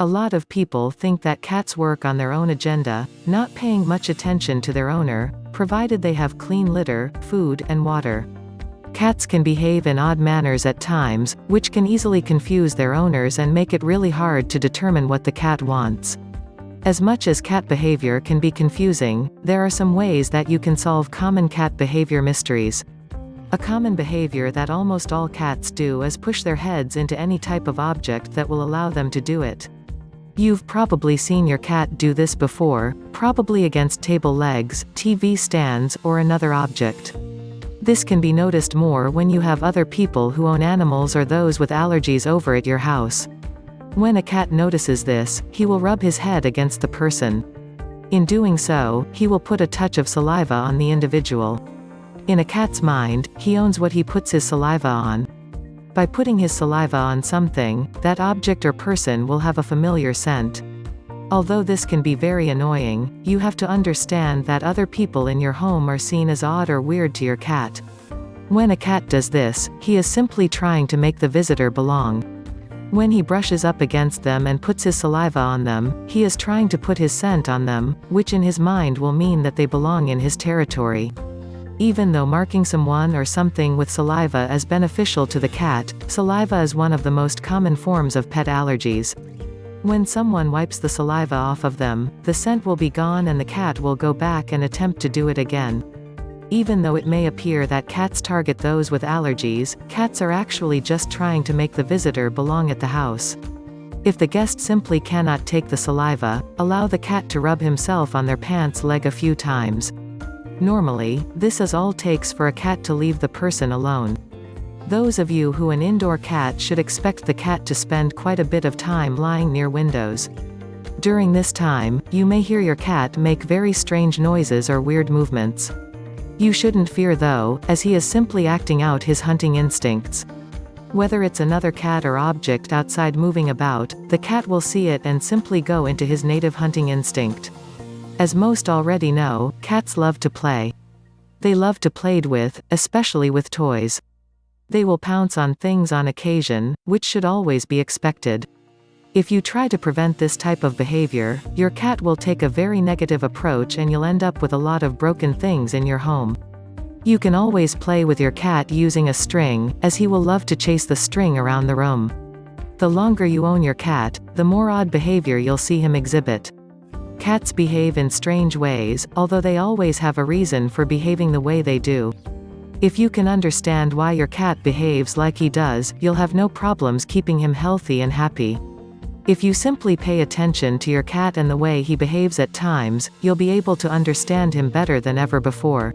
A lot of people think that cats work on their own agenda, not paying much attention to their owner, provided they have clean litter, food, and water. Cats can behave in odd manners at times, which can easily confuse their owners and make it really hard to determine what the cat wants. As much as cat behavior can be confusing, there are some ways that you can solve common cat behavior mysteries. A common behavior that almost all cats do is push their heads into any type of object that will allow them to do it. You've probably seen your cat do this before, probably against table legs, TV stands, or another object. This can be noticed more when you have other people who own animals or those with allergies over at your house. When a cat notices this, he will rub his head against the person. In doing so, he will put a touch of saliva on the individual. In a cat's mind, he owns what he puts his saliva on. By putting his saliva on something, that object or person will have a familiar scent. Although this can be very annoying, you have to understand that other people in your home are seen as odd or weird to your cat. When a cat does this, he is simply trying to make the visitor belong. When he brushes up against them and puts his saliva on them, he is trying to put his scent on them, which in his mind will mean that they belong in his territory. Even though marking someone or something with saliva is beneficial to the cat, saliva is one of the most common forms of pet allergies. When someone wipes the saliva off of them, the scent will be gone and the cat will go back and attempt to do it again. Even though it may appear that cats target those with allergies, cats are actually just trying to make the visitor belong at the house. If the guest simply cannot take the saliva, allow the cat to rub himself on their pants leg a few times. Normally, this is all takes for a cat to leave the person alone. Those of you who an indoor cat should expect the cat to spend quite a bit of time lying near windows. During this time, you may hear your cat make very strange noises or weird movements. You shouldn't fear though, as he is simply acting out his hunting instincts. Whether it's another cat or object outside moving about, the cat will see it and simply go into his native hunting instinct. As most already know, cats love to play. They love to played with, especially with toys. They will pounce on things on occasion, which should always be expected. If you try to prevent this type of behavior, your cat will take a very negative approach and you'll end up with a lot of broken things in your home. You can always play with your cat using a string, as he will love to chase the string around the room. The longer you own your cat, the more odd behavior you'll see him exhibit. Cats behave in strange ways, although they always have a reason for behaving the way they do. If you can understand why your cat behaves like he does, you'll have no problems keeping him healthy and happy. If you simply pay attention to your cat and the way he behaves at times, you'll be able to understand him better than ever before.